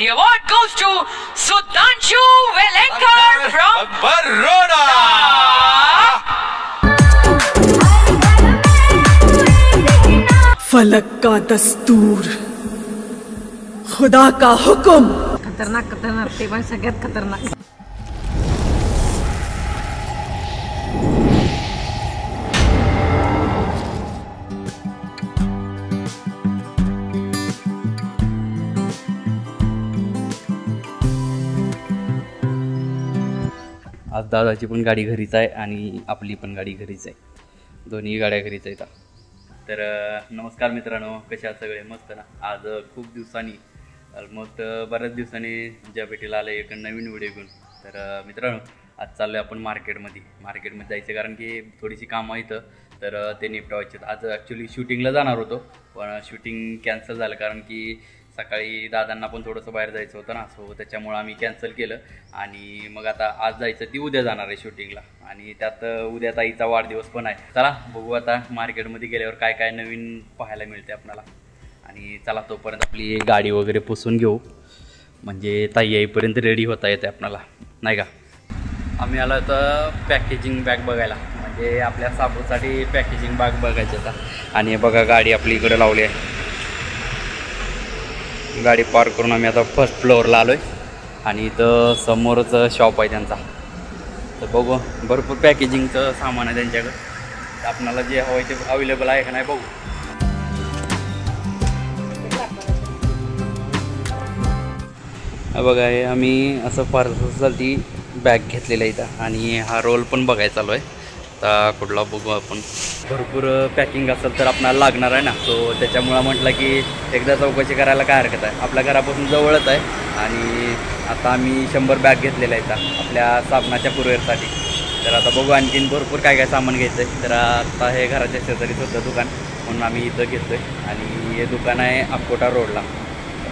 The award goes to Sudhanshu Velankar from Baroda. फलक का दस्तूर, खुदा का हुक्म. खतरनाक खतरनाक, ते पण सगळ्यात खतरनाक. आज दादाची पण गाडी घरीच आहे आणि आपली पण गाडी घरीच आहे, दोन्ही गाड्या घरीच आहेत. तर नमस्कार मित्रांनो, कशा आहात सगळे? मस्त ना. आज खूप दिवसांनी, ऑलमोस्ट बऱ्याच दिवसांनी ज्या भेटीला आलं एक नवीन व्हिडिओ घेऊन. तर मित्रांनो, आज चाललो आहे आपण मार्केटमध्ये जायचं, कारण की थोडीशी कामं इथं, तर ते निपटवायचे. आज ॲक्च्युली शूटिंगला जाणार होतो, पण शूटिंग कॅन्सल झालं, कारण की सकाळी दादांना पण थोडंसं बाहेर जायचं होतं ना, सो त्याच्यामुळं आम्ही कॅन्सल केलं. आणि मग आता आज जायचं, ती उद्या जाणार आहे शूटिंगला, आणि त्यात उद्या ताईचा वाढदिवस पण आहे. चला बघू आता मार्केटमध्ये गेल्यावर काय काय नवीन पाहायला मिळते आपल्याला. आणि चला तोपर्यंत आपली गाडी वगैरे पुसून घेऊ, म्हणजे ताई येईपर्यंत रेडी होता येते आपल्याला, नाही का? आम्ही आलो तर पॅकेजिंग बॅग बघायला, म्हणजे आपल्या साबूसाठी पॅकेजिंग बॅग बघायची होता. आणि बघा गाडी आपली इकडे लावली आहे. गाडी पार्क करून आम्ही आता फर्स्ट फ्लोअरला आलो आहे, आणि इथं समोरच शॉप आहे त्यांचा. तर बघू, भरपूर पॅकेजिंगचं सामान आहे त्यांच्याकडं, आपणाला जे हवं आहे ते अवेलेबल आहे का नाही बघू. बघा, हे आम्ही असं पार्सलसाठी बॅग घेतलेलं आहे इथं, आणि हा रोल पण बघायचा चालू आहे. आता कुठला बघू आपण. भरपूर पॅकिंग असेल तर आपल्याला लागणार आहे ना, सो त्याच्यामुळं म्हटलं की एकदा चौकशी करायला काय हरकत आहे. आपल्या घरापासून जवळच आहे, आणि आता आम्ही 100 बॅग घेतलेल्या आहेत आपल्या साबणाच्या कुरिअरसाठी. तर आता बघू, आणखीन भरपूर काय काय सामान घ्यायचं आहे. तर आता हे घराच्या शेजारीच होतं दुकान, म्हणून आम्ही इथं घेतो आहे, आणि हे दुकान आहे अकोटा रोडला.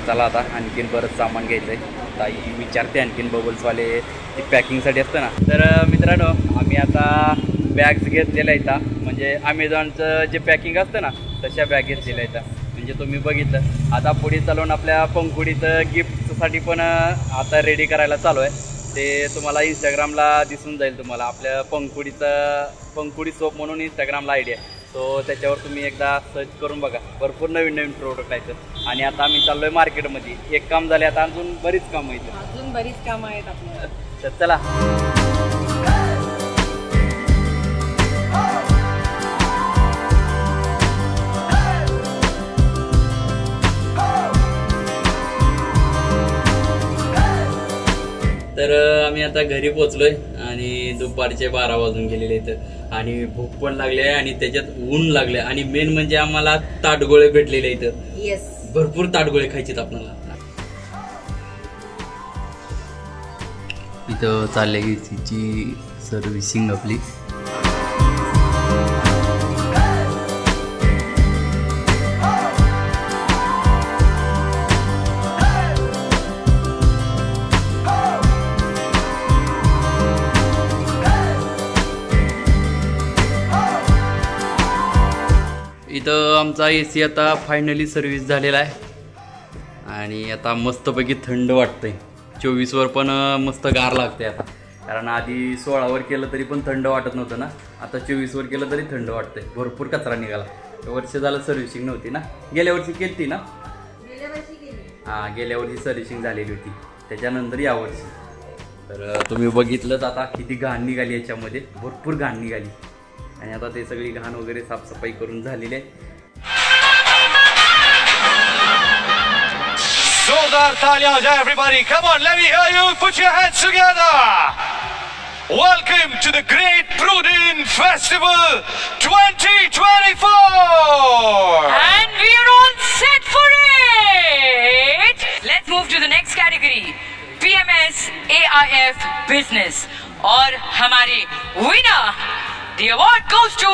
चला आता आणखीन बरंच सामान घ्यायचं आहे. ताई विचारते आणखीन बबल्सवाले ते पॅकिंगसाठी असतं ना. तर मित्रांनो, आम्ही आता बॅग्स घेतलेल्या आहेत, म्हणजे अमेझॉनचं जे पॅकिंग असतं ना तशा बॅग घेतलेल्या आहेत. म्हणजे तुम्ही बघितलं, आता पुढे चालवून आपल्या पंखुडीचं गिफ्टसाठी पण आता रेडी करायला चालू आहे. ते तुम्हाला इंस्टाग्रामला दिसून जाईल तुम्हाला. आपल्या पंखुडी सोप म्हणून इंस्टाग्रामला आयडी आहे, सो त्याच्यावर तुम्ही एकदा सर्च करून बघा. भरपूर नवीन नवीन प्रोडक्ट आहेत. आणि आता आम्ही चाललो आहे मार्केटमध्ये. एक काम झाले, आता अजून बरीच कामं आहेत, अजून बरीच कामं आहेत आपल्याला. तर चला. तर आम्ही आता घरी पोचलोय, आणि दुपारचे 12 वाजून गेलेले इथं, आणि भूक पण लागली आहे, आणि त्याच्यात ऊन लागले, आणि मेन म्हणजे आम्हाला ताटगोळे भेटलेले इथं. येस, भरपूर ताटगोळे खायचेत आपल्याला. इथं चालले की तिची सर्व्हिसिंग आपली. इथं आमचा AC आता फायनली सर्व्हिस झालेला आहे, आणि आता मस्तपैकी थंड वाटतंय. 24वर पण मस्त गार लागते आता, कारण आधी 16वर केलं तरी पण थंड वाटत नव्हतं ना, आता 24वर केलं तरी थंड वाटतंय. भरपूर कचरा निघाला. वर्ष झालं सर्व्हिसिंग नव्हती ना, गेल्या वर्षी केली ना, हां गेल्या वर्षी सर्व्हिसिंग झालेली होती, त्याच्यानंतर यावर्षी. तर तुम्ही बघितलंच आता किती घाण निघाली याच्यामध्ये, भरपूर घाण निघाली. आणि आता ते सगळी घाण वगैरे साफसफाई करून झालेली आहे. Zoldar Talyans, everybody, come on, let me hear you, put your hands together. Welcome to the Great Prudin Festival 2024. And we are all set for it. Let's move to the next category, PMS AIF Business. और हमारे winner, the award goes to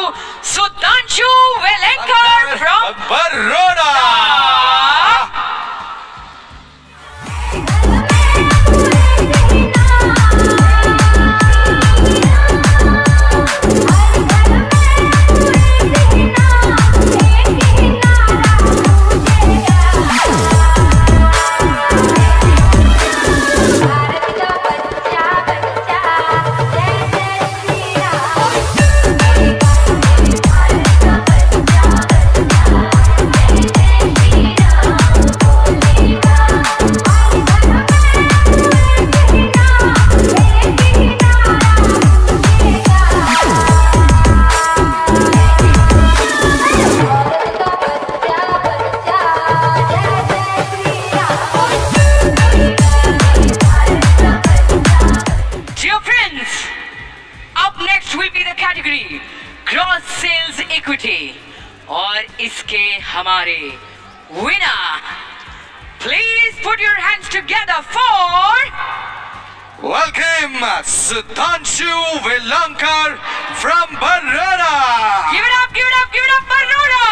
Sudhanshu Velankar from Baroda. Equity और इसके हमारे winner, please put your hands together for Welcome, Sudhanshu Velankar from Baroda. Give it up, Baroda.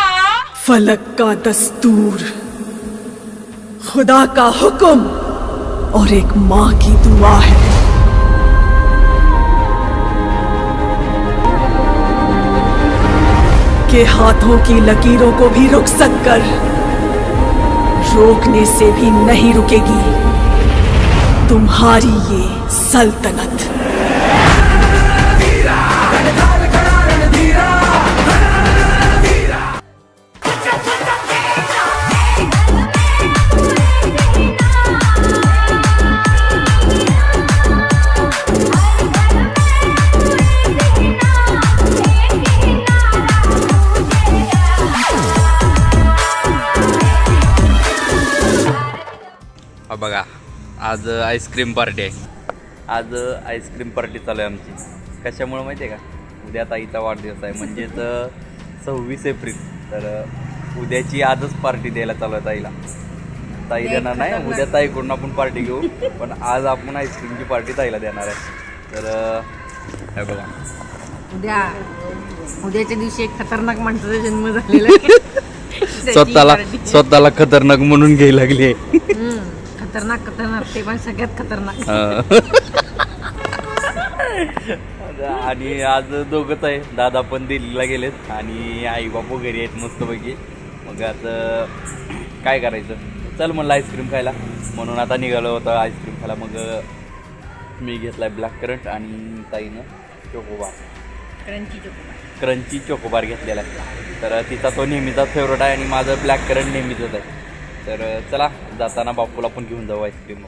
फलक का दस्तूर, खुदा का हुक्म और एक माँ की दुआ है। के हाथों की लकीरों को भी रुखसत कर, रोकने से भी नहीं रुकेगी तुम्हारी ये सल्तनत। बघा, आज आईस्क्रीम पार्टी आहे. आज आईस्क्रीम पार्टी चालू आहे आमची. कशामुळं माहिती आहे का? उद्या ताईचा वाढदिवस आहे, म्हणजेच 26 एप्रिल. तर उद्याची आजच पार्टी द्यायला चालू आहे ताईला. ताई देणार नाही, उद्या ताईकडून आपण पार्टी घेऊ, पण आज आपण आईस्क्रीमची पार्टी ताईला देणार आहे. तर हे बघा, उद्याच्या दिवशी एक खतरनाक माणसाचा जन्म झालेला आहे. स्वतःला खतरनाक म्हणून घ्यायला लागली आहे. खतरनाक, ते पण सगळ्यात खतरनाक. आणि आज दोघंच आहे. दादा पण दिल्लीला गेलेत आणि आई बापू घरी आहेत मस्तपैकी. मग आता काय करायचं, चल म्हणलं आईस्क्रीम खायला, म्हणून आता निघालो होतं आईस्क्रीम खायला. मग मी घेतलाय ब्लॅक करंट आणि ताईनं चोकोबार, क्रंची चोकोबार घेतलेला आहे. तर तिचा तो नेहमीचा फेवरेट आहे आणि माझं ब्लॅक करंट नेहमीचंच आहे. तर चला, जाताना बापूला पण घेऊन जाऊ आईस्क्रीम.